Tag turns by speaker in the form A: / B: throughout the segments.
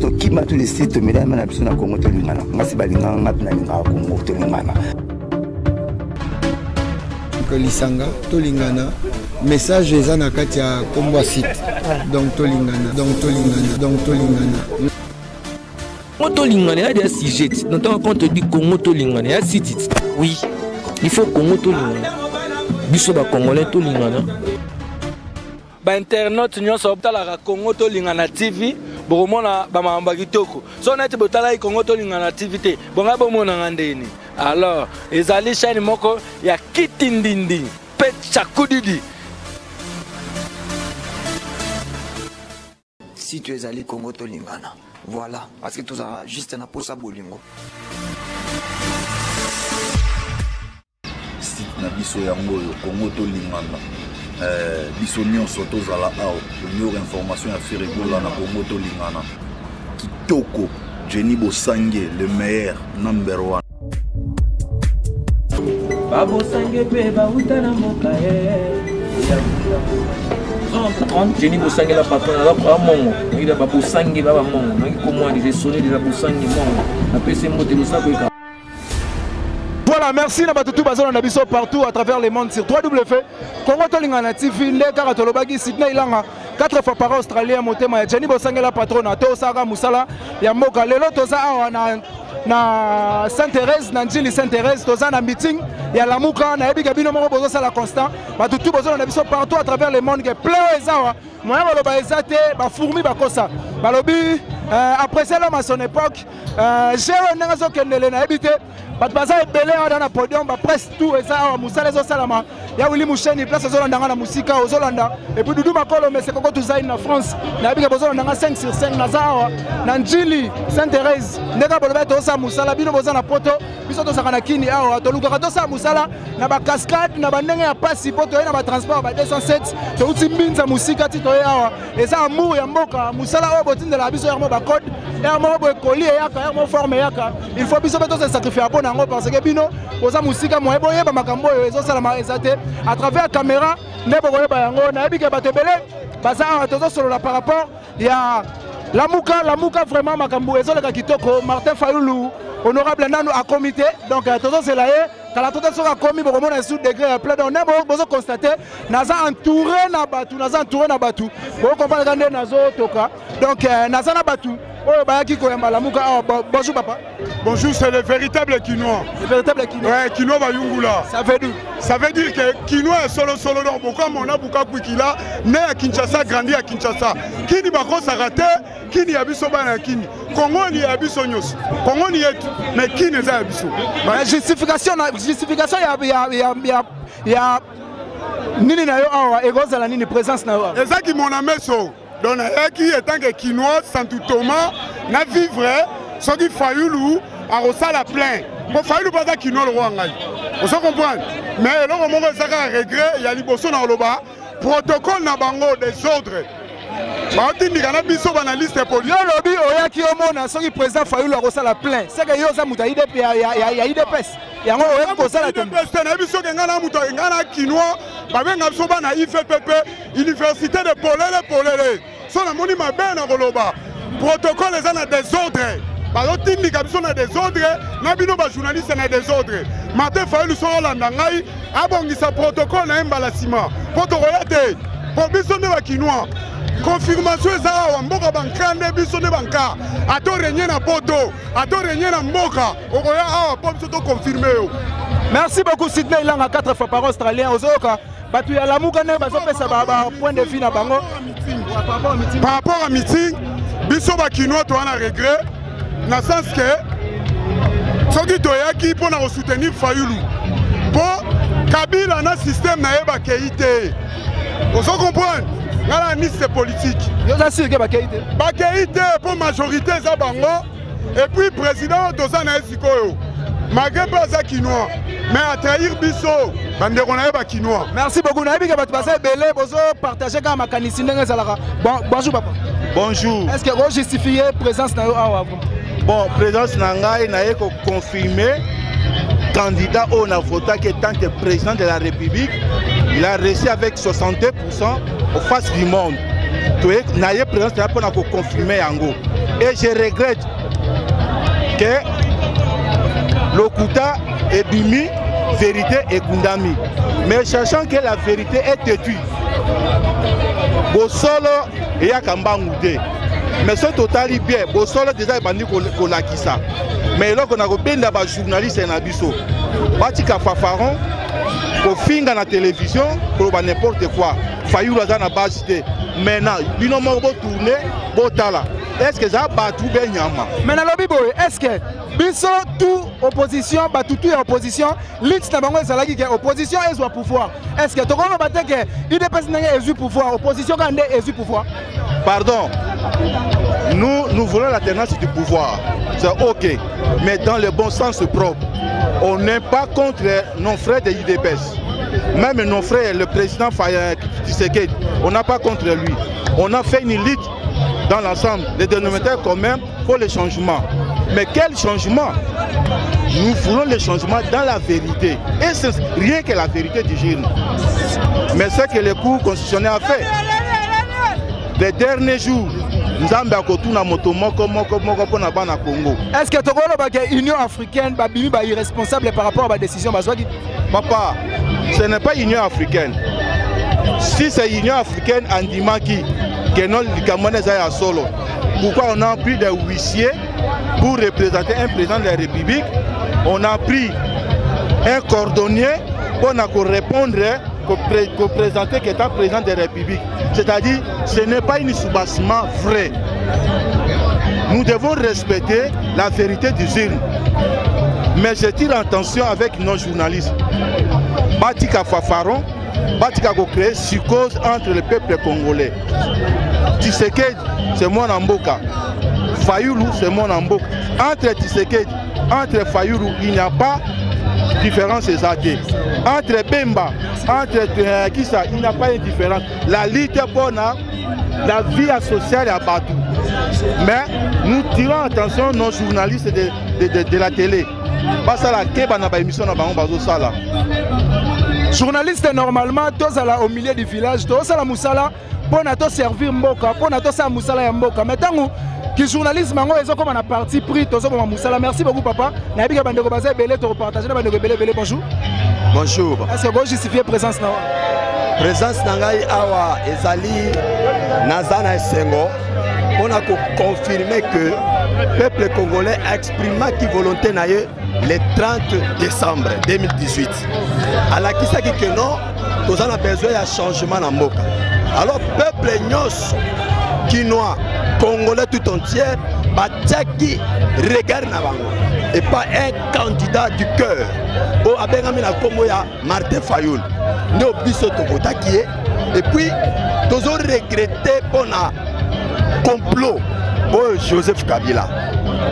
A: to kima tous les sites mais là na biso na Congo to lingana ngasi balinga ngati na linga Congo to lingana
B: que lisanga to lingana message eza na kati ya kombo site donc to lingana
C: Congo Lingana, il y a des sujets. Quand on te dit Congo Lingana, il y a 6 titres. Oui, il faut Congo Lingana. Bisoba Congolais Lingana.
D: Ba internet nyonso optala Congo Lingana TV, bomona ba mamba kitoko. So na tibotala Congo Lingana TV te, bonga bomona ngandeni. Alors, ezali chaîne moko ya kitindindi, pecha kudidi.
E: Si tu es allé Congo Lingana. Voilà, parce que tout ça juste un pour ça bolingo.
F: Site na biso yango Congo to lingana. Biso nyonso tozala awa, pour information ya Ferregola na Congo to lingana. Kitoko, Jenny Bosange, le meilleur number 1.
C: Babo Sange pe ba utana mokae. Jenny Bosange la patronne la prend mongo. Il a pas Bosange ba mongo. Mais comment les sonner de la Bosange mongo. La PC moté le sac.
G: Voilà, merci na batutu bazona na biso partout à travers le monde sur Congo Lingana TV ndeka katolobaki Sydney Ilanga 4 fois par Australien motema ya Jenny Bosange la patronne to saka musala ya moka lelo toza awa na Sainte-Thérèse na Njili Sainte-Thérèse toza na meeting ya lamuka na yebi kabino moko bozo sala constant batutu bazona na biso partout à travers le monde que plein ezawa moya baloba ezate ba fourmi bakosa balobi après cela à son époque j'ai un zo kendele na yebi te bat baza ebele dans na podium ba presque tout eza musala zo salama ya wili musheni place ozolanda na musika ozolanda et puis Doudou Makolo mais c'est koko tuzaini na France na yebi bozolanda 5 sur 5 na zawa na Njili Sainte-Thérèse ndeka boloba to sa musala bino boza na poto biso to sakana kini awa to luka to sa musala na ba cascade na ba ndenge ya pasi poto na ba transport ba 207 to uti mbinza musika ti to awa eza amour ya mboka musala o botinde la biso ya mo ba code ya mo bo ekoli yaka ya mo forme yaka il faut biso beto se sacrifier bon nango parce que bino boza musika mo eboye ba makambo yo ezo sala ma ezate à travers la caméra ne boye ba yango na ebike bato belé baza tozo solo la par rapport ya la muka vraiment makambo ezoleka kitoko Martin Fayulu honorable nanu à comité donc tozo c'est là kala tota soka komi boko mona sous degré plein on est bozo constater naza entouré na batu bo comprendre kande nazo toka donc naza na batu oh bayaki ko yamba la muka bonjour papa.
H: Bonjour, c'est le véritable quinoa.
G: Le véritable quinoa.
H: Ouais, quinoa bayungula. Ça veut dire que quinoa est solo dans beaucoup mon a beaucoup kuikila né à Kinshasa grandi à Kinshasa. Kini bako sarate, kini yabiso bana kini. Congo ni yabiso nyos. Congo ni yetu, mais kini za yabiso.
G: Justification ya nini na yo awa egoza la nini présence na yo.
H: Ezaki mon ameso. Donc qui est tant que quinoa Santu Thomas na vivre ce qui Fayulu a reçu la plainte. Pour Fayulu pas quinoa le roi ngai. Vous comprenez? Mais là on m'a regret il y a liboso na loba protocole na bango des ordres. Baotindi kana biso banaliste police.
G: Yo lobi oyaki omona ce qui président Fayulu a reçu la plainte. C'est que yo za muta IDP ya IDPS. Yango oyaki kosala tembe.
H: Na biso ngana muta ngana quinoa babenga biso bana IFPP Université de Polele. Son amoni mabe na koloba protocole eza na désordre bazotindi kabiso na désordre na bino ba journaliste na désordre Martin Fayulu so olanda ngai abongisa protocole na mbala sima poto royate po biso ne ba quinoa confirmation eza awa mboka bankande biso ne banka ato renye na poto ato renye na mboka okoya awa po biso to confirmer yo.
G: Merci beaucoup Sydney Ilanga 4 fois par Australien ozoka batu ya lamuka ne bazopesa ba point de vue na bango
H: par rapport à meeting biso ba quinoa to ana regret na sens que soki toyaki pona ko soutenir Fayulu po Kabila na système na yeba keite ozo comprendre ngala ni c'est politique
G: yo za sirke ba keite
H: pour majorité za bango et puis président toza na esikoyo malgré pas ça quinoa mais à trahir biso bande on a quinoa.
G: Merci beaucoup na bika batu basa belé bozo partager ka makanisi ndenge zalaka. Bonjour papa.
H: Bonjour.
G: Est-ce que vous justifiez présence na yo awa?
I: Bon, présence na ngai na yeko confirmer candidat on a voté qui est tant que président de la République, il a réussi avec 62% au face du monde. Tu es na yé présence pour confirmer yango. Et je regrette que Lokuta et Bimi, vérité et Kundami. Mais sachant que la vérité est têtue, Bosolo et Yakambangoude. Mais ce total est bien. Bosolo déjà est bandit qu'on a qui ça. Mais là, on a bien d'abord journaliste et Nabiso. Batika Fafaron, pour finir la télévision, pour n'importe quoi. Fayou la na base de. Maintenant, ils n'ont pas tourné, botala. Est-ce que ça va tout bien nyama?
G: Maintenant, est-ce que biso tout opposition, tout est opposition, l'X n'a pas salagi que opposition est au pouvoir. Est-ce que tu comprends pas que l'IDPS n'est pas au pouvoir, opposition est au pouvoir?
I: Pardon. Nous voulons l'alternance du pouvoir. C'est ok. Mais dans le bon sens propre. On n'est pas contre nos frères de l'IDPS. Même nos frères, le président Tshisekedi, on n'a pas contre lui. On a fait une lutte dans l'ensemble, les dénominateurs communs pour les changements. Mais quel changement? Nous voulons les changements dans la vérité. Et c'est rien que la vérité du jour. Mais ce que le cours constitutionnel a fait, les derniers jours, nous avons Congo.
G: Est-ce que l'Union africaine est irresponsable par rapport à la décision?
I: Papa, ce n'est pas l'Union africaine. Si c'est l'Union africaine, Andimaki, que non, les solo. Pourquoi on a pris des huissiers pour représenter un président de la République? On a pris un cordonnier pour répondre, pour présenter qu'il est un président de la République. C'est-à-dire, ce n'est pas un soubassement vrai. Nous devons respecter la vérité du jour. Mais je tire attention avec nos journalistes. Batika Fafaron, Batika a créé psychose entre le peuple congolais. Tshisekedi, c'est mon Amboka. Fayoulou, c'est mon Amboka. Entre Tshisekedi, entre Fayoulou, il n'y a pas de différence exacte. Entre Bemba, entre Kissa, il n'y a pas de différence. La lutte pour la vie sociale à Batou. Mais nous tirons attention à nos journalistes de la télé.
G: Journaliste, normalement, tous au milieu du village, tous à la Moussala, pour servir Mboka, pour nous Moussala et Mboka. Mais tant que journaliste, ils ont comme un parti pris, tous à Moussala. Merci beaucoup, papa. Bonjour.
J: Bonjour.
G: Est-ce que vous justifiez présence?
J: Présence Nangai Awa Ezali Nazana Sengo. On a confirmé que le peuple congolais a exprimé sa volonté le 30 décembre 2018. À la Kisaki que non, nous avons besoin d'un changement dans Moka. Alors, peuple nyos, Kinois, Congolais tout entier, Batiaki regarde Nabango. Et pas un candidat du cœur. Au Abengamina Komoya, Martin Fayoul. Nous avons et puis, nous avons regretté pour complot pour Joseph Kabila.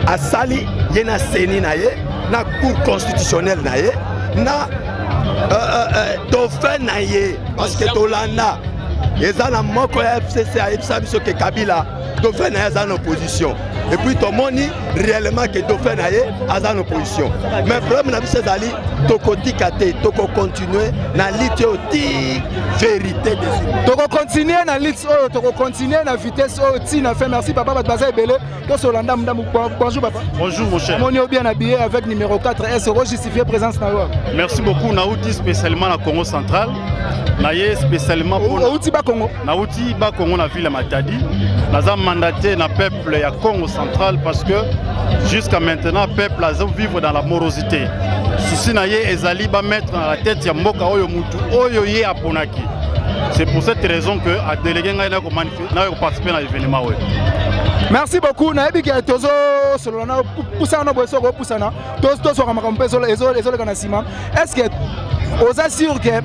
J: À Sali, il y a na cour constitutionnelle na dauphin parce que Tolanda ezana moko ya FCC a ebisa que Kabila dauphin est en opposition. Et puis tout le monde dit réellement que dauphin est en opposition. Mais le problème c'est Zali tokoti kate toko continuer na lutte oti vérité des
G: toko continuer na lutte toko continuer na vitesse oti na fait. Merci papa Batbaza Ebele to Solanda Mdamu. Bonjour papa.
K: Bonjour mon cher.
G: On est bien habillé avec numéro 4 S justifié présence na yo.
K: Merci beaucoup Naouti spécialement na Congo central. Naye spécialement pour
G: Naouti ba Congo.
K: Naouti ba Congo na ville Matadi. Naza mandaté na peuple ya Congo central parce que jusqu'à maintenant peuple a vivre dans la morosité. Souci naye ezali ba mettre dans la tête ya mboka oyo mutu oyo ye aponaki. C'est pour cette raison que a délégué ngai na ko participer à l'événement.
G: Merci beaucoup. Naebi ke tozo solona pusana boso ko pusana. Tozo so kamakampe solo ezole kana sima. Est-ce que aux assure que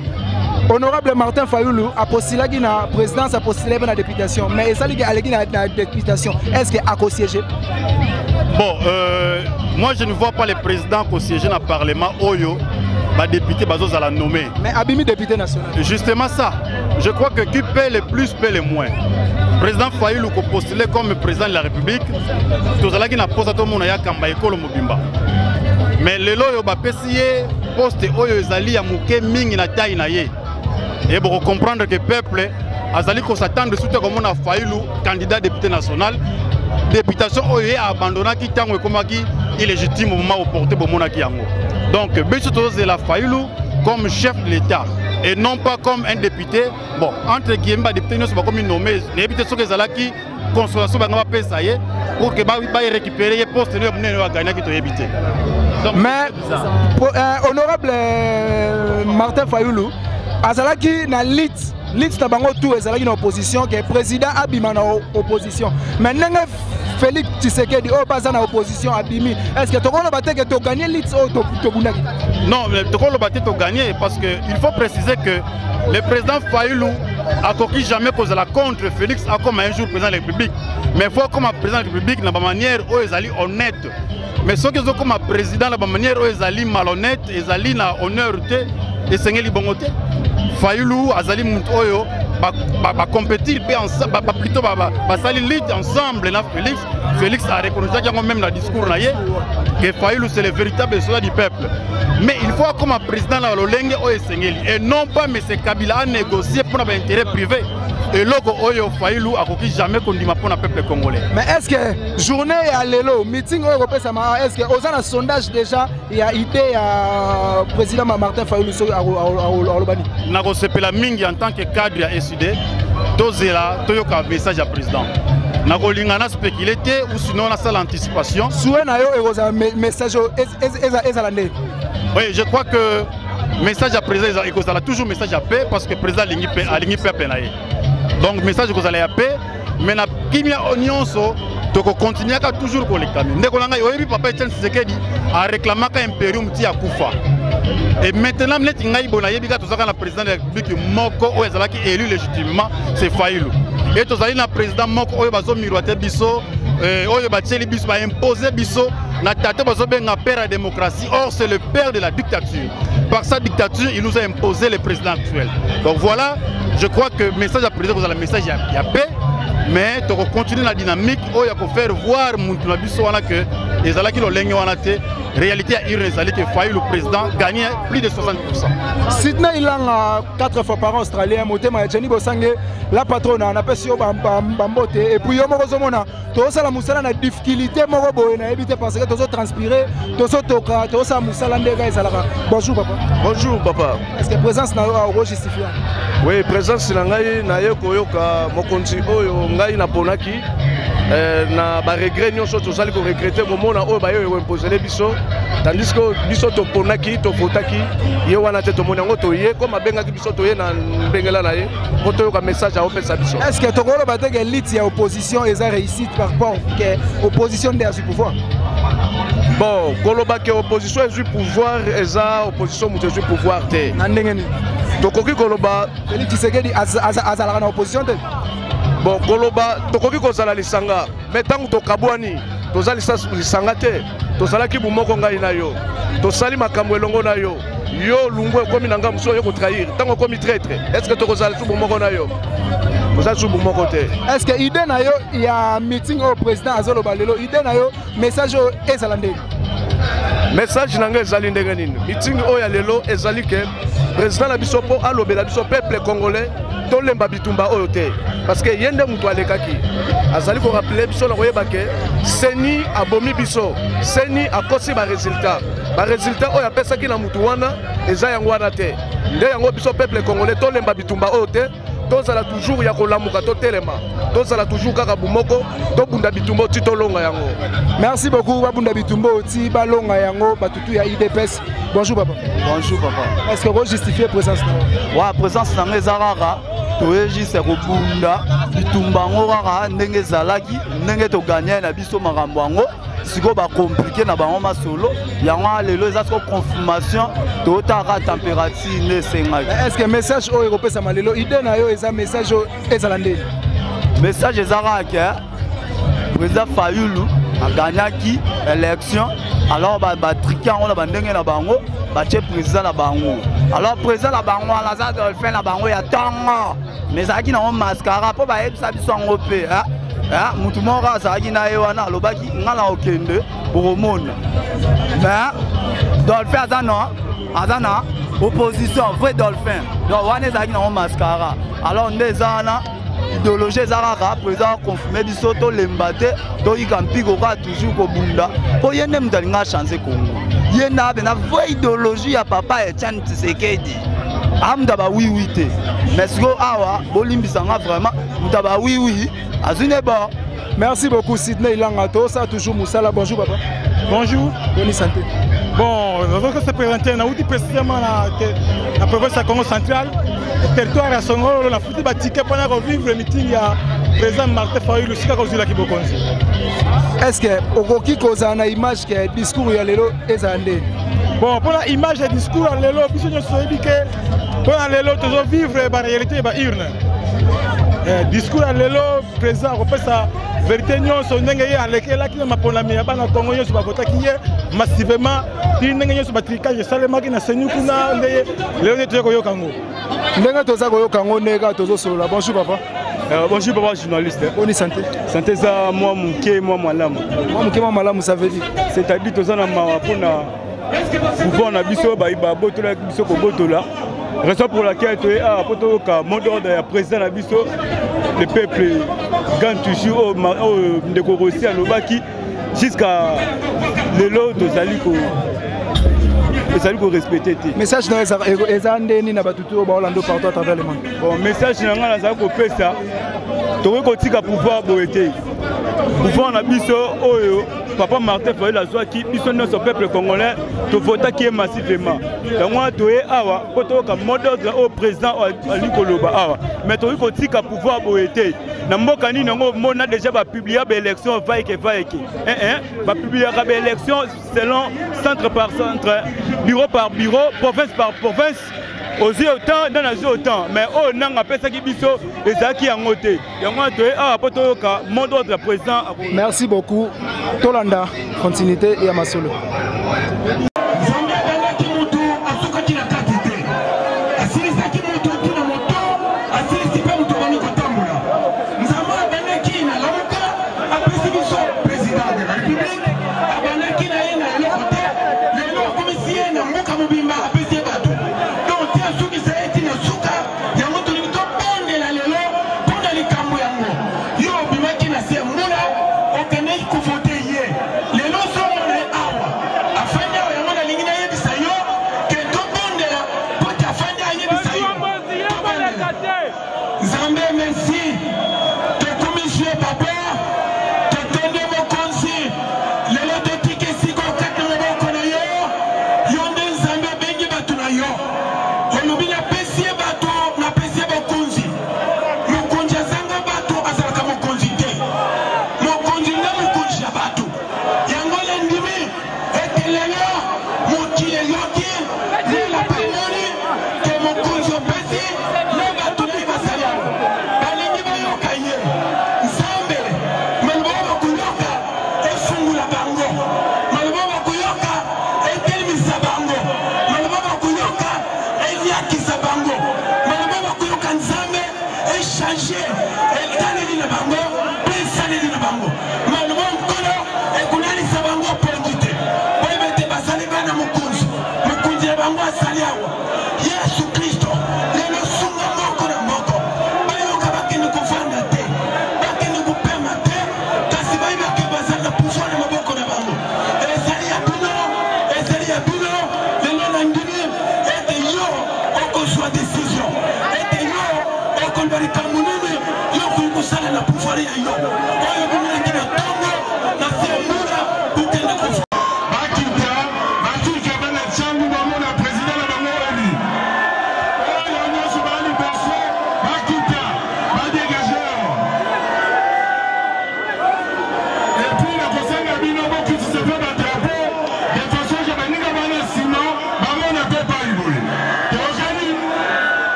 G: honorable Martin Fayoulou a postulé la présidence, a postulé la députation, mais il s'agit de la députation. Est-ce qu'il a co-siégé?
K: Bon, moi je ne vois pas les présidents co-siéger dans le Parlement Oyo, les députés Bazos à la nommer.
G: Mais Abimi député national.
K: Justement ça. Je crois que qui paie le plus paie le moins. Le président Fayoulou a postulé comme président de la République. Tout ça qui n'a pas tout le monde à Kamba Ekolo Mobimba. Mais le loyo ba pesiye poste Oyo ezali ya muke mingi na taille na ye. Et pour comprendre que le peuple a s'attendre surtout comme on a Fayoulou, candidat député national, députation oye abandonnaki tango ekomaki illégitime au moment opportun bomonaki yango. Donc biso tozela Fayulu comme chef de l'État et non pas comme un député. Bon, entre guillemets, député ne sont pas comme une nommée. Les députés sont des alaki consolation va payer pour que va récupérer les postes de gagner qui te éviter.
G: Mais honorable Martin Fayulu, azalaki na lit na bango tout ezalaki na opposition que président abima na opposition. Maintenant Félix Tshisekedi au baza na opposition abimi. Est-ce que tokolo bateke to gagner lit au to bunaki?
K: Non, mais tokolo bateke to gagner parce que il faut préciser que le président Fayulu a coquille jamais cause la contre Félix a comme un jour président de la République. Mais il faut comme président de la République na manière où ils allaient honnête. Mais ceux qui sont comme président la manière où ils allaient malhonnête, ils allaient na honnêteté et sengeli bongoté. Fayulu azali mutu oyo ba compétir plutôt ba sali lead ensemble na Félix a reconnu ça même dans le discours na que Fayulu c'est le véritable soldat du peuple. Mais il faut comme président la lolenge oyo sengeli et non pas M. Kabila a négocié pour un intérêt privé. Et logo oyo Fayulu a coquille jamais condima pour le peuple congolais. Mais
G: est-ce que journée à l'élo meeting européen ça m'a est-ce que aux un sondage déjà il y a idée à président Martin Fayulu à Lobani.
K: Na ko sepela mingi en tant que cadre à SUD tozela toyoka message à président. Na ko lingana spéculer ou sinon na salle anticipation.
G: Souhait na yo et message ezalande.
K: Oui, je crois que message à président il toujours message à paix parce que président alingi peuple na ye. Donc message que vous allez appeler, mais na kimia onyonso toko continuer ka toujours collecter. Ndeko langa oyebi papa Etienne Tshisekedi a réclamé ka imperium ti akufa. Et maintenant net ngai bona yebi ka tozaka na président de la République moko o ezala ki élu légitimement c'est Fayulu. Et tozali na président moko oyo bazo miroiter biso oyo batieli biso ba imposer biso na tata bazo benga père à démocratie. Or c'est le père de la dictature. Par sa dictature, il nous a imposé le président actuel. Donc voilà, je crois que le message à président, vous avez le message il y a paix, mais tu continuer la dynamique, il faut faire voir que les alaki lo lenge wana te réalité à Irenzali que Faye le président gagnait plus de 60%.
G: Sydney il a 4 fois par an australien motema ya Jenny Bosange la patronne on appelle sur bambote et puis yo moko zomona to sala musala na difficulté moko boye na éviter parce que to transpirer to toka to sa musala ndeka ezalaka. Bonjour papa.
L: Bonjour papa.
G: Est-ce que présence na yo justifié?
L: Oui, présence na ngai na yo koyoka mokonzi oyo ngai na ponaki na ba regret nyonso tozali ko regretter momona oyo ba yo imposer biso tandis que biso to ponaki to fotaki ye wana te to monango to ye comme abengaki biso to ye na bengela na ye ko to yoka message a opesa biso.
G: Est-ce que tokolo bateke elite ya opposition eza réussite par rapport que opposition de su pouvoir?
L: Bon, koloba ke opposition est du pouvoir eza opposition mutu du pouvoir te.
G: Na ndengeni.
L: Tokoki koloba
G: Félix Tshisekedi azalaka na opposition te.
L: Bon, koloba tokoki kozala lisanga mais tango tokabwani tozali lisanga te tozalaki bumoko ngai na yo tosali makambo elongo na yo yo lungu ekomi na ngambo so yo kotrahir tango ekomi traître est-ce que tokozala su bumoko na yo tozali su bumoko te.
G: Est-ce que idée na yo ya meeting au président azoloba lelo idée na yo message ezala ndenge?
L: Message na ngai ezali ndenge nini meeting oyo ya lelo ezali ke président na biso po alobela biso peuple congolais tolemba bitumba oyo te parce que yende mutu alekaki azali ko rappeler biso na koyeba ke seni abomi biso seni akosi ba résultat oyo apesaki na mutu wana eza yango wana te nde yango biso peuple congolais tolemba bitumba oyo te tozala toujours ya kolamuka totelema tozala toujours kaka bumoko tobunda bitumba ti tolonga yango.
G: Merci beaucoup babunda bitumba ti balonga yango batutu ya IDPS. Bonjour papa.
M: Bonjour papa.
G: Est-ce que vous justifiez présence na?
M: Ouais, présence na ngezarara to juste kobunda bitumba ngo kaka ndenge zalaki ndenge to gagner na biso makambo yango siko ba compliqué na bango masolo yango lelo eza ko confirmation to taka température ne sengaki.
G: Est-ce que message o européen malelo idée na yo eza message ezalande?
M: Message ezara ke président Fayulu a gagné élection alors ba triquer on ba ndenge na bango ba che président na bango alors président na bango la za de faire na bango ya tango mais aki na mascara po ba ebisa biso ngo pe mutu moko azalaki na ye wana alobaki nga na okende boromona mais Dolphin aza na opposition vrai Dolphin donc wana ezalaki na mascara alors nde eza wana idéologie ezalaka président confirmé biso to lembate to ikampiko ka toujours ko bunda po yende mutalinga changer Congo yenda bena vraie idéologie ya papa Etienne Tshisekedi amda ba oui oui te mais siko awa bolimbisanga vraiment mutaba oui oui azune ba.
G: Merci beaucoup Sidney Langato, ça toujours Moussala. Bonjour papa.
N: Bonjour.
G: Bonne santé.
N: Bon, nous allons se présenter, on a dit précisément la province de Congo centrale, le territoire à Songo, on a foutu des tickets pour revivre le meeting, il y a président Martin Fayulu, le Chicago Zula qui
G: est-ce que Okoki Koza a une image qui est discours et l'élo et Zandé?
N: Bon, pour l'image et discours, l'élo, puisque nous sommes dit que pour l'élo, nous allons vivre la réalité de l'urne. Discours à l'élo, président, on peut ça. Vérité nous sommes à l'école qui m'a pour la mienne à Congo nous sommes voter qui est massivement puis nous sommes batricage salement qui n'a senu kuna Léon Toko Yokango.
G: Nenga toza ko Yokango nega tozo solo. Bonjour papa.
N: Bonjour papa journaliste.
G: Bonne santé.
N: Santé ça moi muké moi malamu.
G: Moi muké moi malamu ça veut dire.
N: C'est-à-dire toza na mawa pona pouvoir na biso ba iba botola biso ko botola. Raison pour laquelle tu es à Potoka, mon ordre de président à Bisso, le peuple gagne toujours au Ndekorosi à Lobaki jusqu'à l'élo de Zaliko. Respecter.
G: Message dans les Andéni n'a pas tout au Orlando partout à travers le monde.
N: Bon, message dans la Zako Pesa, tu veux qu'on tique à pouvoir boiter. Pouvoir na biso oyo papa Martin Fayulu la joie qui biso notre peuple congolais to voter qui est massivement. Donc moi to e awa poto ka mode au président Ali Koloba awa. Mais to ko tika pouvoir boiter. Na mboka ni ngo mona déjà ba publier ba élection va et ba publier ba élection selon centre par centre, bureau par bureau, province par province. Aussi autant dans la zone autant mais oh non appelle ça qui biso et ça qui en côté mon autre président.
G: Merci beaucoup Tolanda continuité et à Masolo.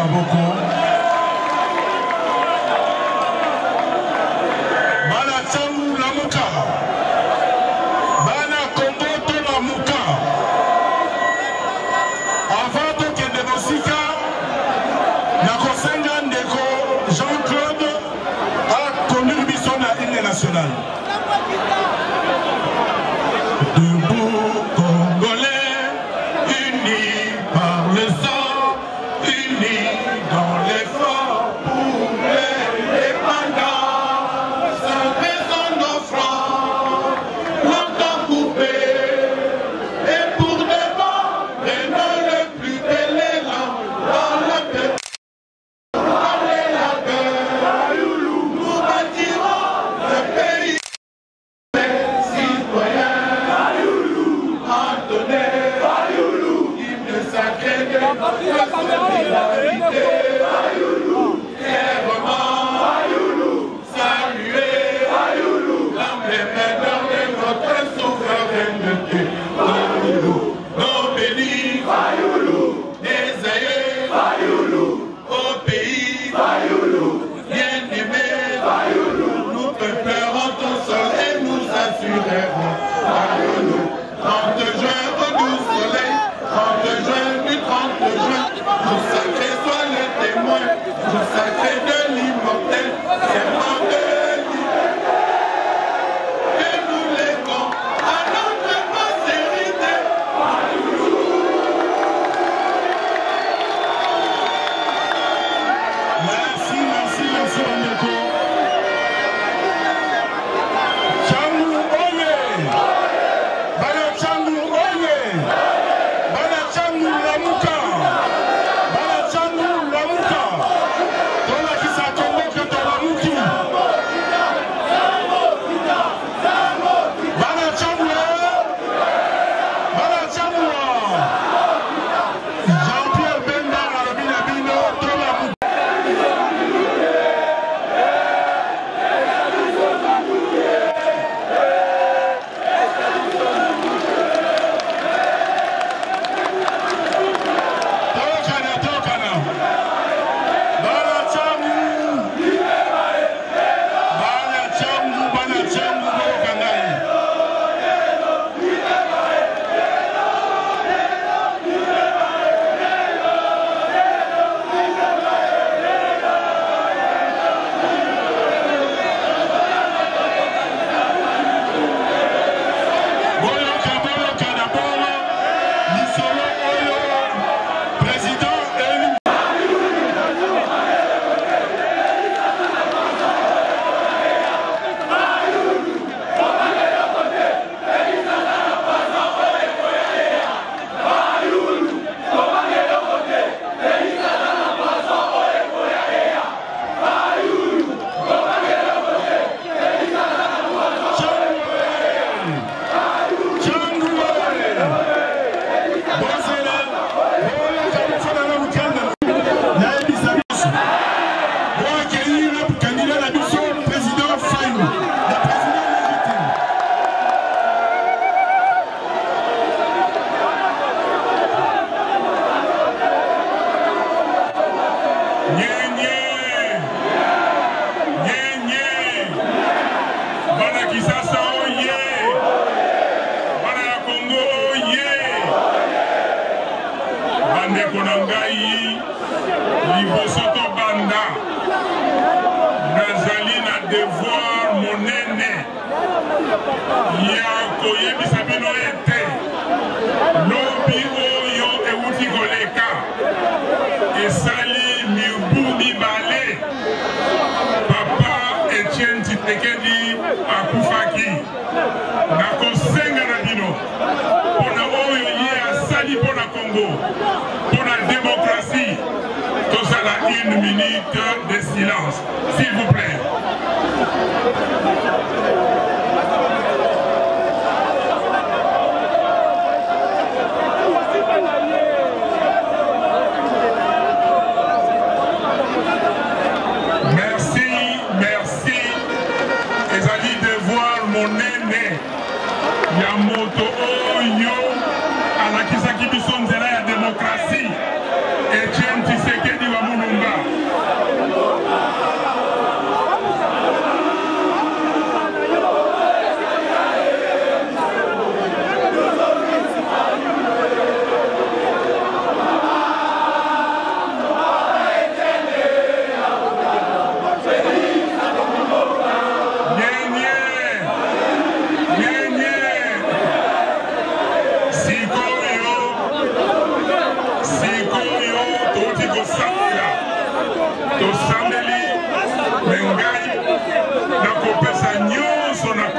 O: maboko. Bana Tsangu Lamuka. Bana Komboto Lamuka. Avant de kende mosika, nakosenga ndeko Jean-Claude a conduire biso na hymne national. Debout Congolais, unis par le sang, unis dans l'effort pour l'indépendance. Faisons nos fronts, longtemps coupés, et pour devant, prenons le plus bel élan dans le peuple. Allez la paix, nous bâtirons le pays. Nous préparons ton sol et nous assurerons. 30 juin au doux soleil, 30 juin du 30 juin, nous sacré soit le témoin, nous sacré de l'immortel, serment de liberté, que nous lèvons à notre postérité. Merci, merci, merci, Wandeko. Tsangu oye! Bana Tsangu oye! Bana Tsangu Lamuka! Bana Tsangu Lamuka! Tola kisa Kongo ke tolamuki! Bana Tsangu! Bana Tsangu! Jean-Pierre Bemba alobi na bino tolamuki!
P: Une minute de silence, s'il vous plaît. Etienne Tshisekedi wa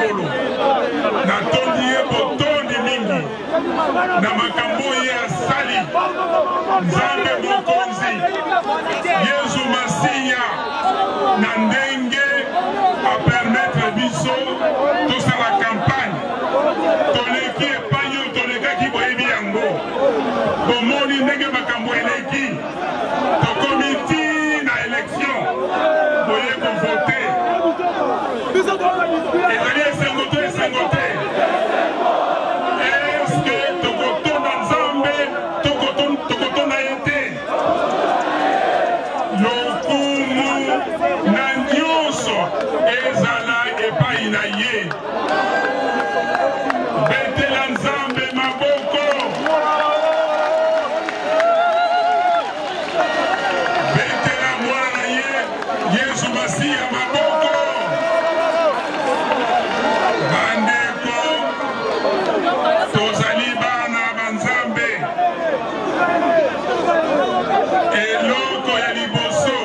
P: ekolo natondi ye botondi mingi na makambo ye asali nzambe mokonzi Yesu Masiya na ndenge apermettre biso tosala campagne toleki epai oyo tolekaki boyebi yango bomoni ndenge makambo eleki tokomi ti na élection boye kovote ezali esengo to esengo te eske tokotonda nzambe tokotonda ye te lokumu na nyonso ezala epai na ye betela nzambe maboko betela mwana na ye Yesu Masiya maboko bandeko tozali bana banzambe eloko ya liboso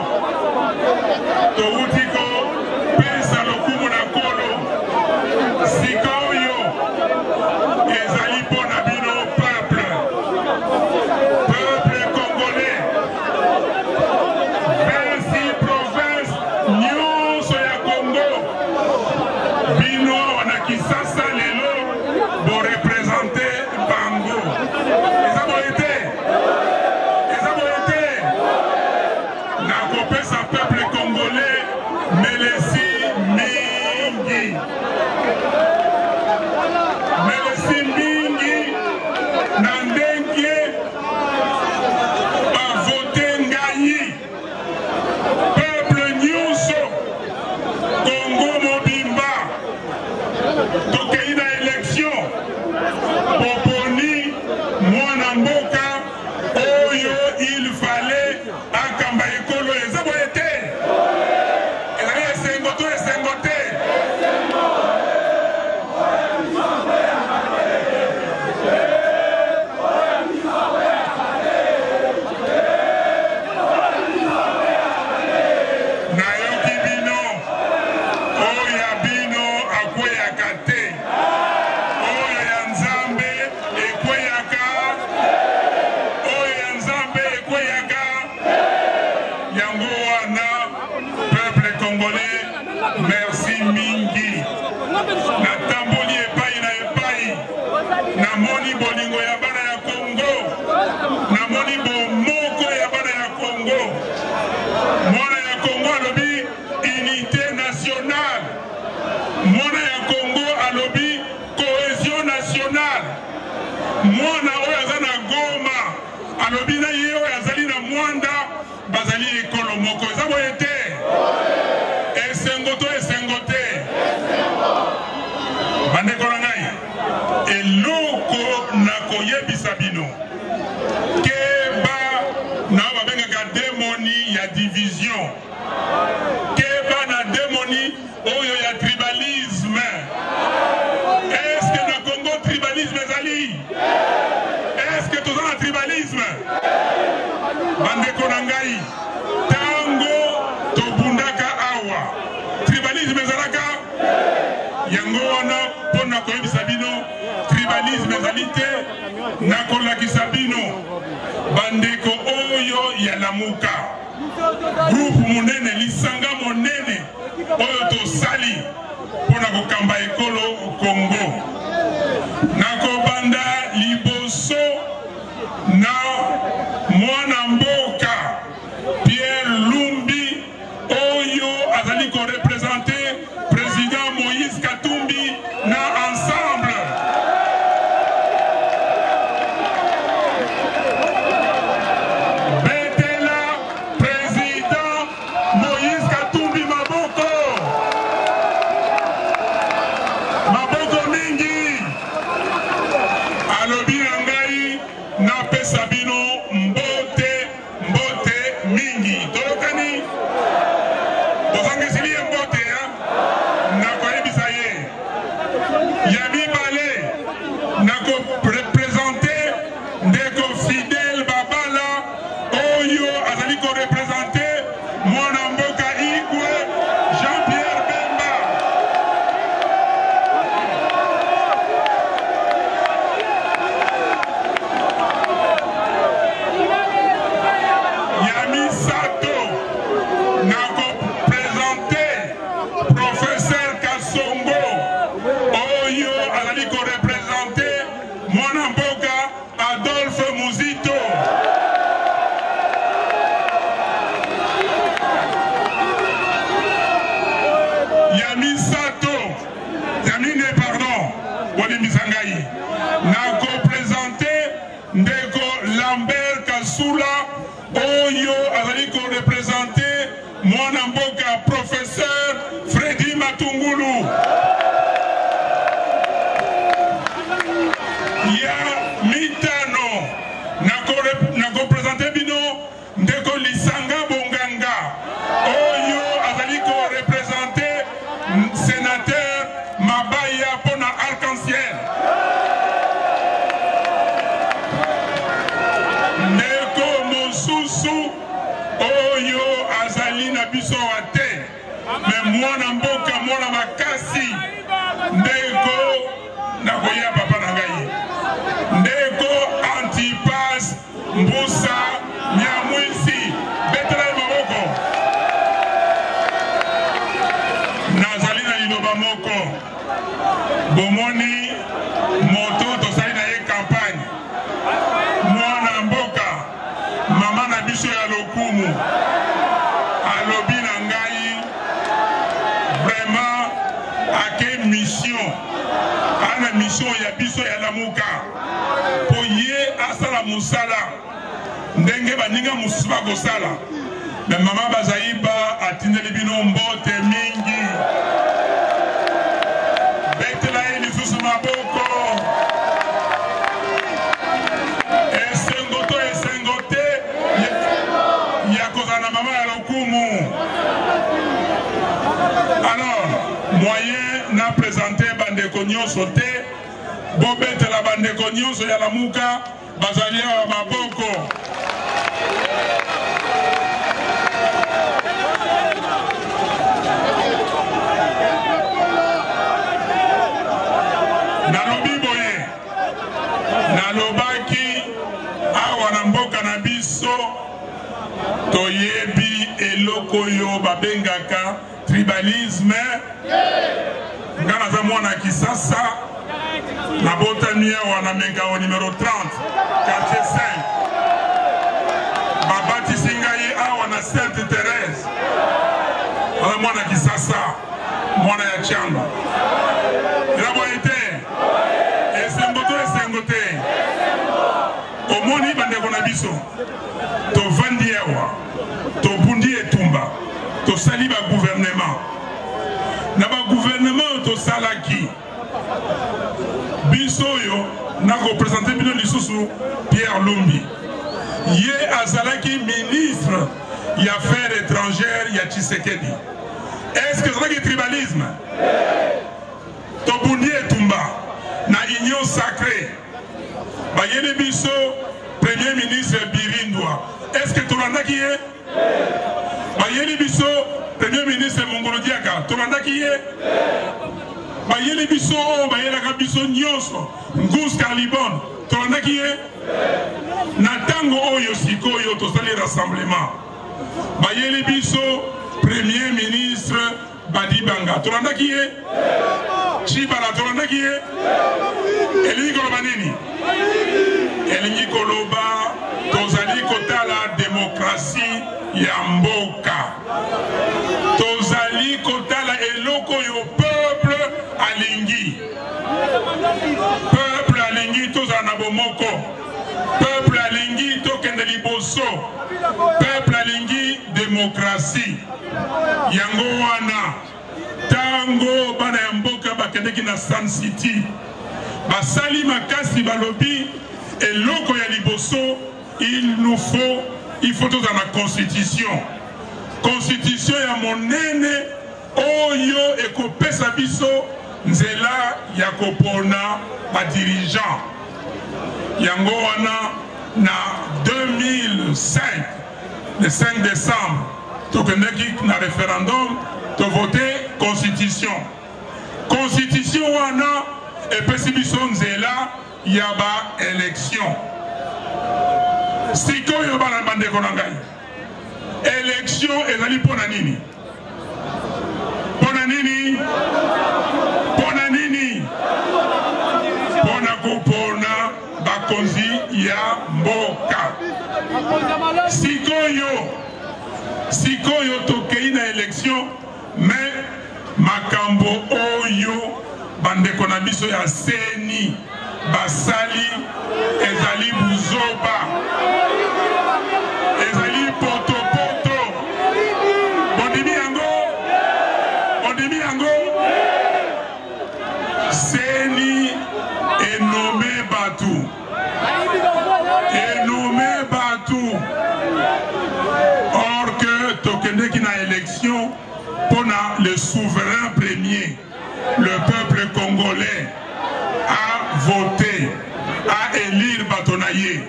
P: touti kopesa lokumu na nkolo sika oyo ezali mpo na bino peuple congolais 26 province nyonso ya Congo bino wana Kisasa lelo borepresente bango eza boye te nakopesa peuple congolais melesi mingi na ndenge bavote ngai peuple nyonso Congo mobimba tokei na élection poponi mwana mboka oyo il fallait akamba ekolo eza boye te ezali esengo to esengo te nayoki bino oyo ya bino akweyaka te oyo ya nzambe ekweyaka yango wana peuple congolais merci mingi natamboli epai na epai namoni bolingo ya bana ya Congo namoni bomoko ya bana ya Congo mwana ya Congo alobi unité nationale mwana ya Congo alobi cohésion nationale mwana oyo aza na Goma alobi na ye oyo azali na Mwanda bazali ekolo moko eza boye te esengo to esengo te bandeko na ngai eloko nakoyebisa bino keba na babengaka demoni ya division keba na demoni oyo ya tribalisme eske na Congo tribalisme ezali eske toza na tribalisme bandeko na ngai tango tobundaka awa tribalisme ezalaka yango wana mpo na koyebisa bino tribalisme ezali te nakolakisa bino bandeko oyo ya lamuka groupe monene lisanga monene oyo tosali mpo na kokamba ekolo Congo nakobanda liboso na mwana mboka Pierre Lumbi oyo azali korepresente président Moïse Katumbi na ensemble betela président Moïse Katumbi maboko mingi alobi na ngai napesa bino mbote mingi tolokani bozangisili ye mbote nakoyebisa ye ya mibale nakorepresente ndeko Fidel Babala oyo azali korepresente mwana mboka Igwe Jean-Pierre Bemba Misato nako présenter professeur Kasongo oyo azali ko représenter mwana mboka Adolphe Muzito. Nako présenter Ndeko Lambert Kasula oyo azali ko représenter mwana mboka professeur Freddy Matungulu. Ya mitano nako présenter bino Ndeko Lisanga Bonganga oyo azali ko représenter sénateur Mabaya pona arc-en-ciel. Ndeko Mosusu oyo azali na biso ate me mwana mboka mwana makasi ndeko nakoya papa na ngai ndeko Antipas Mbusa Nyamwisi betela maboko nazali na liloba moko bomoni moto tosali na ye campagne mwana mboka mama na biso ya lokumu alobi na ngai vraiment ake mission ana mission ya biso ya lamuka po ye asala musala ndenge baninga mosusu bakosala me mama bazaiba atindeli bino mbote mingi betela ye lisusu maboko esengo te ya kozala mama ya lokumu. Alors moyen na présenter bandeko nyonso te bobetela bandeko nyonso ya lamuka bazali awa maboko. Nalobi boye nalobaki awa na mboka na biso toyebi eloko yo babengaka tribalisme. Nga naza mwana Kisasa nabotami awa na Mengao numéro 30 quartier 5 babatisi ngai awa na Sainte Thérèse naza mwana Kisasa mwana ya Chamba elaboye te esengo te omoni bandeko na biso tovandi awa tobundi etumba tosali bagouvernement na bagouvernement tosalaki biso oyo nakopresente bino lisusu Pierre Lumbi ye azalaki ministre ya affaires étrangères ya Tshisekedi. Est-ce que c'est tribalisme? Tobundi etumba na union sacrée bayele biso premier ministre Birindwa. Est-ce que tolandaki ye? Bayele biso premier ministre Mongolo Diaka. Tolandaki ye? Bayele biso bayelaka biso nyonso Ngus Kalibon. Tolandaki ye? Na tango oyo sikoyo tosali rassemblement bayele biso premier ministre Badibanga. Tolandaki ye? Chibala tolandaki ye? Elingi koloba nini? Elingi koloba tozali kotala démocratie ya mboka. Tozali kotala eloko yo peuple alingi. Peuple alingi tozala na bomoko. Peuple alingi tokende liboso. Peuple alingi démocratie. Yango wana tango bana ya mboka bakendeki na Sun City basali makasi balobi eloko ya liboso il faut tozala na constitution ya monene oyo ekopesa biso nzela ya kopona badirigant. Yango wana na 2005 le 5 décembre tokendeki na référendum to voter constitution wana epesi biso nzela ya ba élection. Sikoyo bana bandeko na ngai élection ezali pona nini? Pona nini? Pona nini? Pona kupona bakonzi ya mboka. Sikoyo tokei na élection mais makambo oyo bandeko na biso ya seni basali ezali buzoba, ezali potopoto. Bondimi yango seni enome batu or que tokende ki na élection pona le souverain premier, le peuple congolais a voté, a élire Batonaye,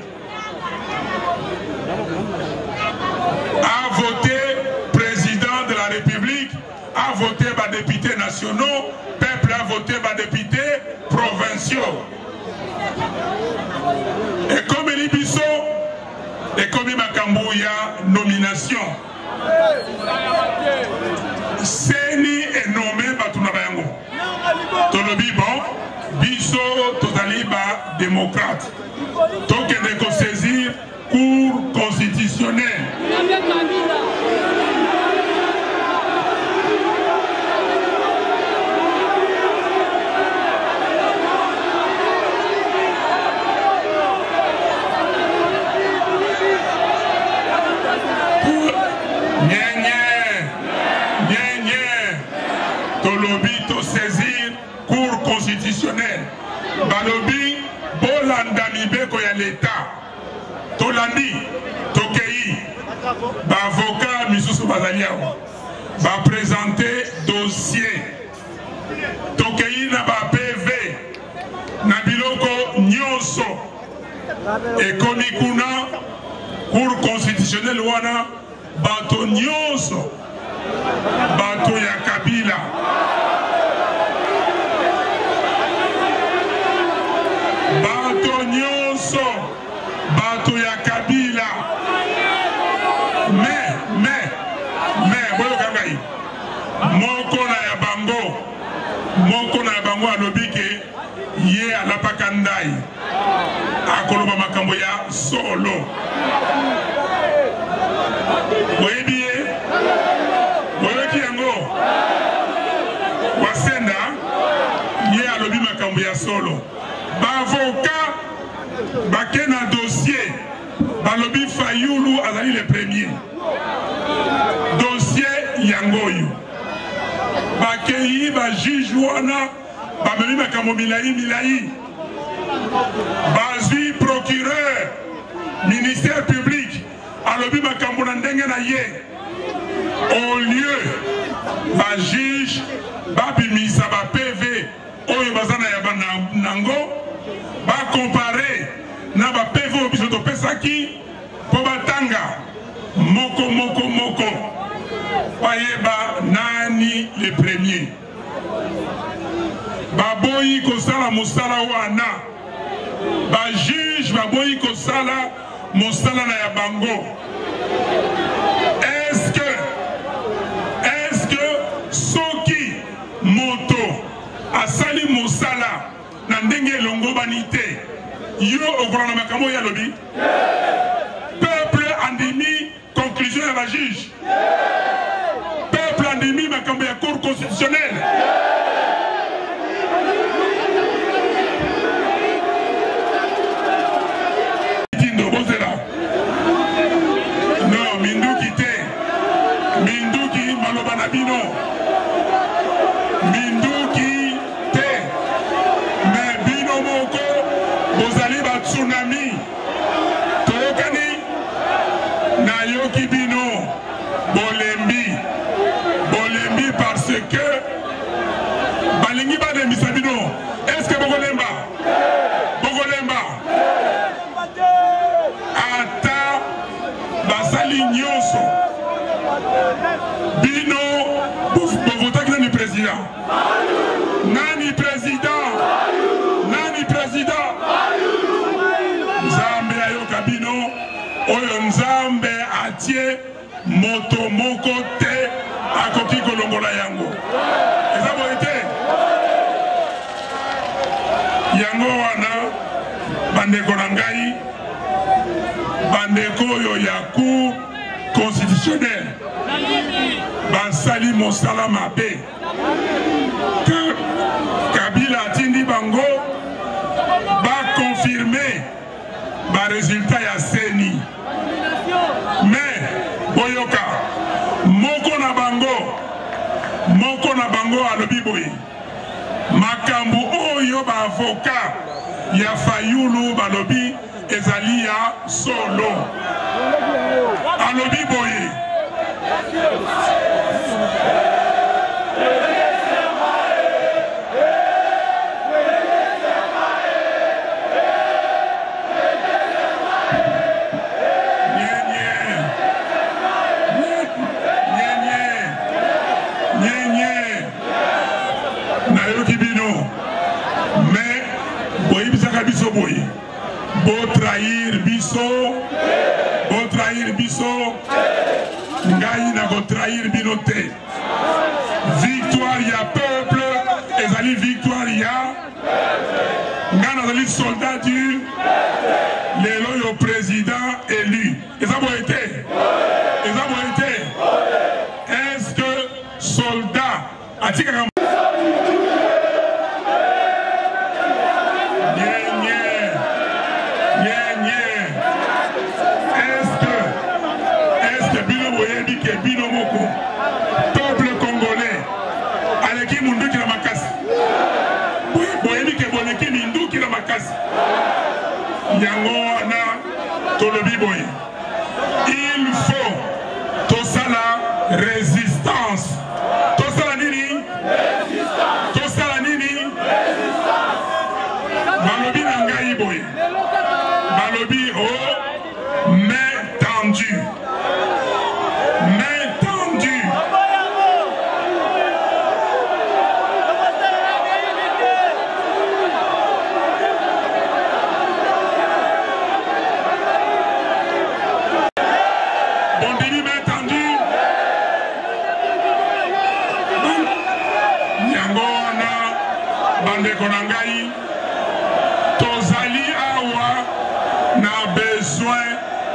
P: a voté président de la République, a voté par députés nationaux, peuple a voté par députés provinciaux. Et comme il biso, et comme il m'a nomination, Seni est nommé Batunabayango. Tolobi bon, biso totaliba démocrate. Donc il faut saisir cour constitutionnelle. Constitutionnel. Balobi, Bolanda Mibeko ya l'État. Tolandi, Tokei, Bavoka Misusu Bazaliao, va présenter dossier. Tokei na ba PV, Nabiloko Nyonso, et Komikuna, Cour constitutionnelle wana, Bato Nyonso, Bato ya Kabila. Bato nyonso, bato ya Kabila. Mais, boyo kangai. Moko na ya bango alobike ye alapakandai. Akoloba makambo ya solo. Boyebiye, boyoki yango. Wasenda, ye alobi makambo ya solo. Avocat, Bakena dossier, Balobi Fayoulou Azali le premier. Dossier Yangoyu. Bakeyi, Bajuge Wana, Bameli Makamo Milaï. Bazui procureur, ministère public, Alobi Makamo Nandengena Ye. Au lieu, Bajuge, Babimisa, PV, Oyo Bazana Yabana Nango. Va comparer na ba PV bisoto pesaki po batanga moko payeba nani le premier baboyi kosala mosala wana ba juge baboyi kosala mosala na ya bango. Est-ce que soki moto asali mosala na ndenge longo banité yo okolana makambo ya lobi peuple andimi conclusion ya ba juge peuple andimi makambo ya cour constitutionnelle tindo bozela non minduki te minduki maloba na bino tsunami tokani na yoki bino bolembi parce que balingi ba de misabino. Est-ce que bogolemba ata basali nyonso bino bovotaki nani président Nzambe ayoka bino oyo Nzambe atie moto moko te akoki kolongola yango. Eza boye te. Yango wana bandeko na ngai, bandeko oyo ya cour constitutionnelle basali mosala mabe. Kabila atindi bango ba confirmer ba résultat ya seni. Mais boyoka moko na bango alobi boye makambo oyo ba avocat ya Fayulu balobi ezali ya solo. Alobi boye bo trahir biso ngai na go trahir binote. Victoire ya peuple ezali victoire ya nga nazali soldat du lelo yo président élu. Eza boye te. Est-ce que soldat atikaka peuple congolais aleki munduki na makasi boyebi ke boleki minduki na makasi yango wana tolobi boye il faut tosala résistance. Tosala nini? Balobi na ngai boye balobi o main tendue. Konangai tozali awa na besoin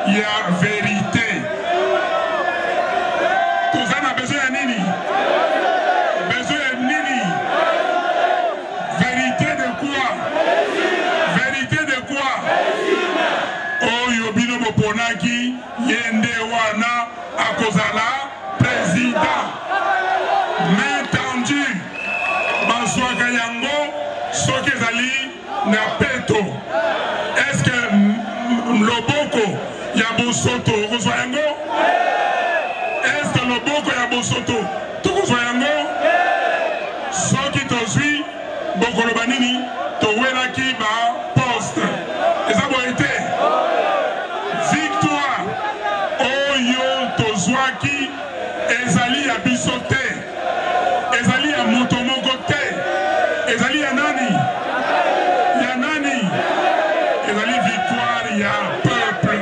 P: ya vérité. Tozana besoin ya nini? Vérité de quoi? Oyo bino boponaki yende wana akozala président. Main tendue. Baswaka yango soki ezali na peto. Est-ce que loboko ya bosoto okozwa yango? Est-ce que loboko ya bosoto tokozwa yango? Soki tozwi bokoloba nini towelaki ba poste. Eza boye te. Victoire oyo tozwaki ezali ya biso te. Ezali ya moto moko te. Ezali ya nani? Ezali victoire ya peuple.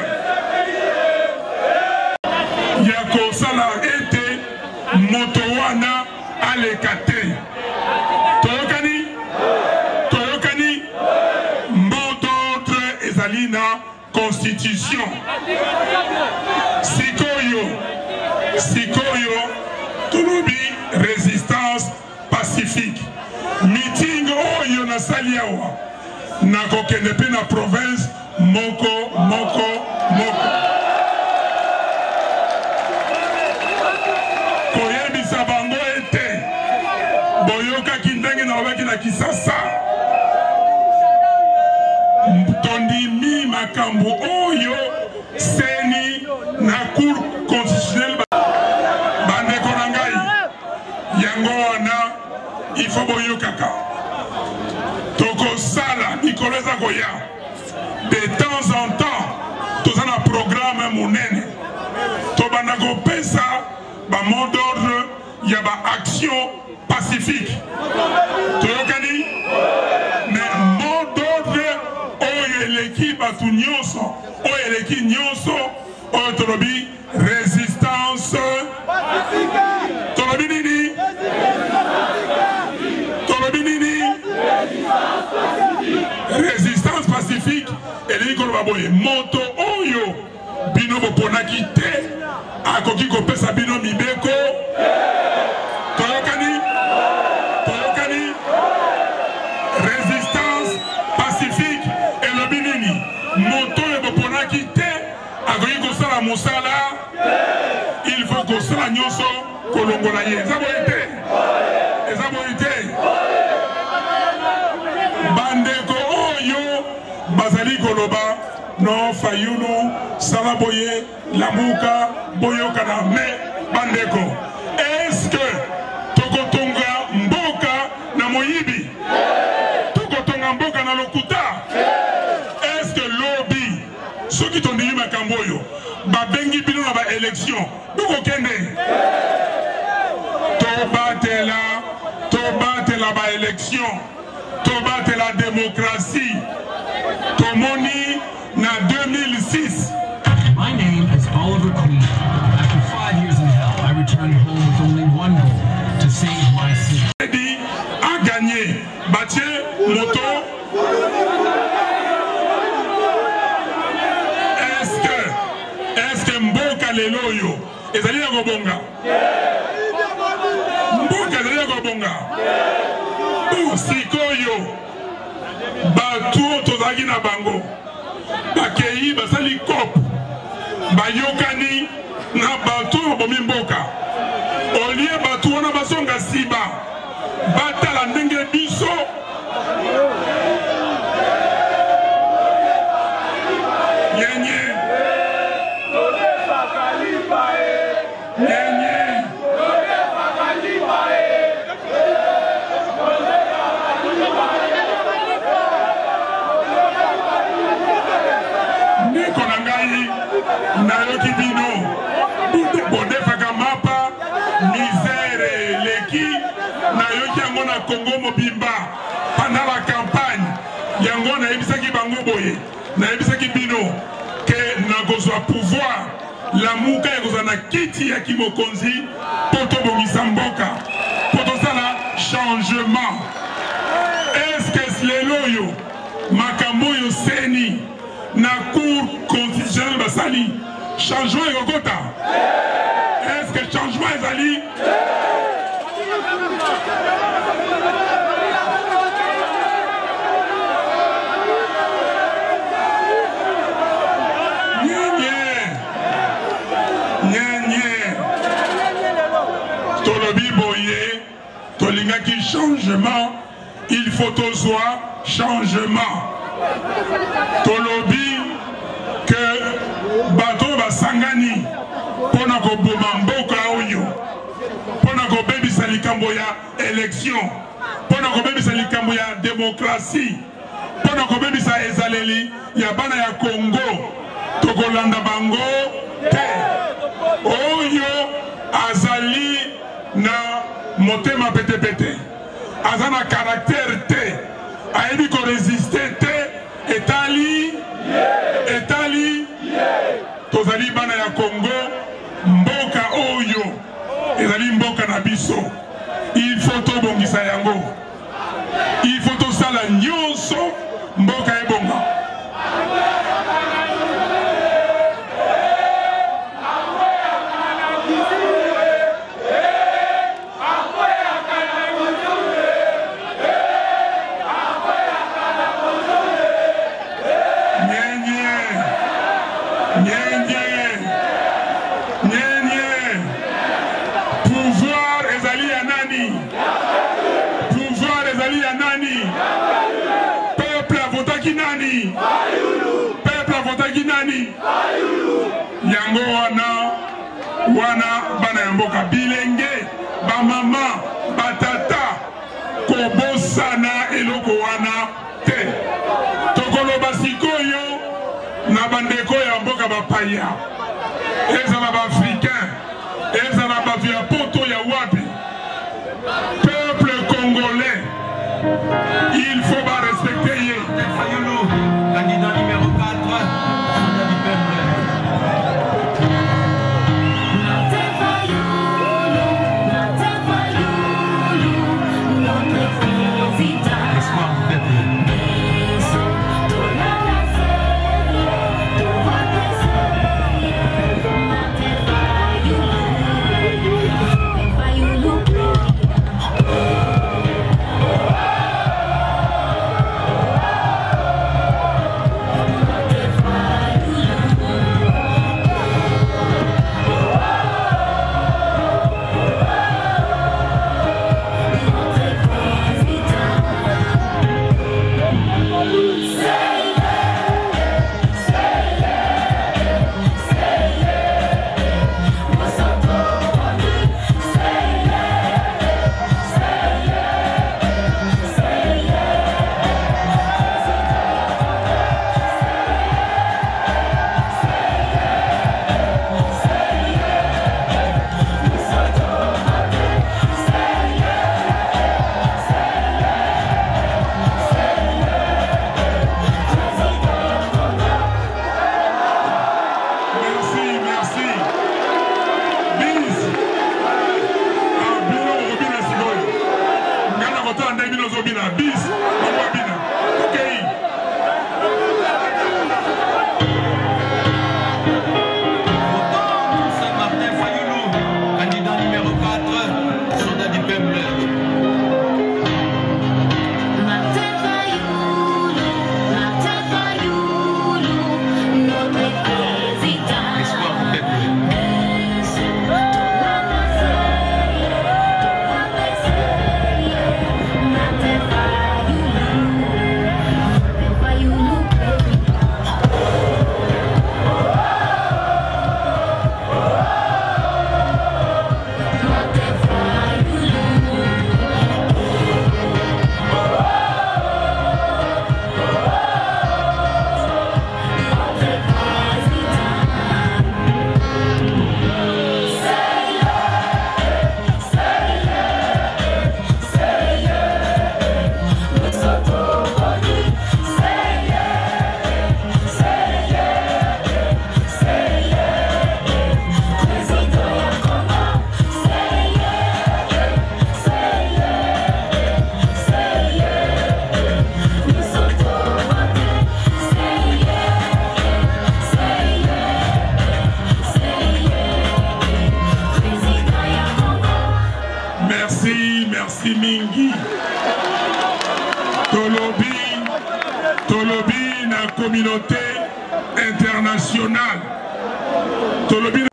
P: Ya kosala ete moto wana aleka te. Toyokani mot d'ordre ezali na constitution. Sikoyo tolobi résistance pacifique. Meeting oyo na sali awa nakokende pe na province moko. Koyebisa bango ete boyokaki ndenge na obaki na Kisasa tondimi makambo oyo seni na cour constitutionnelle bandeko na ngai yango wana il faut boyokaka tokosala mikolo eza koya de temps en temps toza na programme monene tobanda kopesa bamot d'ordre ya baaction pacifique toyokani mais mot d'ordre oyo eleki bato nyonso oyo eleki nyonso oyo tolobi résistance koloba boye moto oyo bino boponaki te akoki kopesa bino mibeko toyokani résistance pacifique elobi nini moto oyo boponaki te akoki kosala mosala il faut kosala nyonso kolongola ye eza boye te bandeko oyo bazali koloba no fayulu sala boye lamuka boyokana me bandeko est-ce que tokotonga mboka na moyibi tokotonga mboka na lokuta est-ce que lobi soki tondimi makambo oyo babengi bino na baélection bokokende tobatela baélection tobatela démocratie tomoni na 2006.
Q: My name is Oliver Queen. After 5 years in hell, I returned home with only one goal: to save my city.
P: A gagné, Batie, moto. Est-ce que Mboka Leloyo ezali ya kobonga? Mboka ezali ya kobonga. Sikoyo batu tozaki na bango bakei basali kop bayokani na batu babomi mboka olie batu wana basonga siba batala ndenge biso nyenye nayoki bino bodefaka mapa misere leki nayoki yango na Congo mobimba pendant la campagne yango nayebisaki bango boye nayebisaki bino ke nakozwa pouvoir lamuka ekozala na kiti ya kimokonzi po tobongisa mboka po tosala changement. Est-ce que lelo oyo makambo oyo seni na cour constitutionnelle basali changement ekokota? Est-ce que changement ezali? Tolobi boye tolingaki changement, il faut tozwa changement. Tolobi que bato basangani pona ko boma mboka oyo pona ko bebisa likambo ya élection pona ko bebisa likambo ya démocratie pona ko bebisa ezaleli ya bana ya Congo tokolanda bango te oyo azali na motema petepete aza na caractère te ayebi ko résister te etali tozali bana ya Congo mboka oyo ezali mboka na biso il faut tobongisa yango il faut tosala nyonso mboka ebonga. Peuple avotaki nani? Yango wana bana ya mboka bilenge bamama batata kobosana eloko wana te tokoloba sikoyo na bandeko ya mboka bapaya ezala baafricain ezala bavia poto ya wapi peuple congolais il faut pas respecter ye candidat numéro 4
Q: Espoir du peuple.
P: merci mingi tolobi na communauté internationale tolobi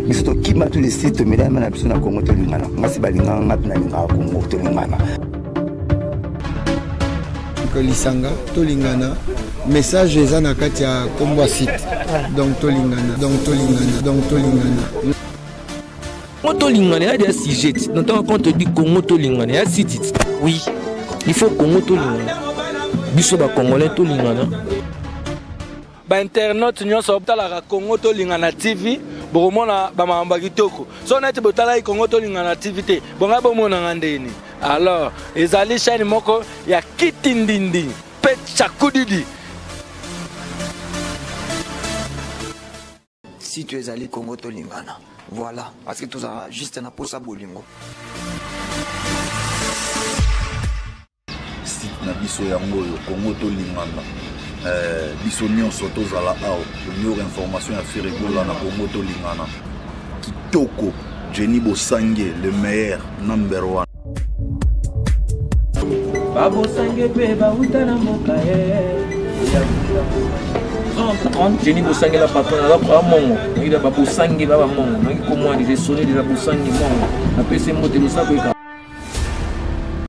A: biso tokima tous les sites medama na biso na Congo tolingana ngasi balinganga ngati na lingaka Congo tolingana
B: lisanga tolingana message eza na kati ya kombo site donc tolingana
C: Congo tolingana ya des sujets n'entend quand on dit Congo tolingana ya site oui il faut Congo tolingana biso ba congolais tolingana
D: ba internaute nyonso optalaka Congo tolingana TV bomona ba mamba kitoko so na te botala Congo tolingana TV te bonga bomona ngandeni alors ezali chaîne moko ya kitindindi pe chakudidi
E: si tu es allé Congo tolingana voilà parce que tout ça juste na posa bolingo
F: site na biso yango yo Congo tolingana biso nyonso tozala awa meilleure information ya Firigola na Congo tolingana kitoko Jenny Bosange le meilleur number 1
C: Babo sangue pe ba utana moka Jenny Bosange la patronne la pa mongo il a babo sangue ba mongo ngi ko moi des sonner de la Bosange mongo na pese moto lo sa ko ka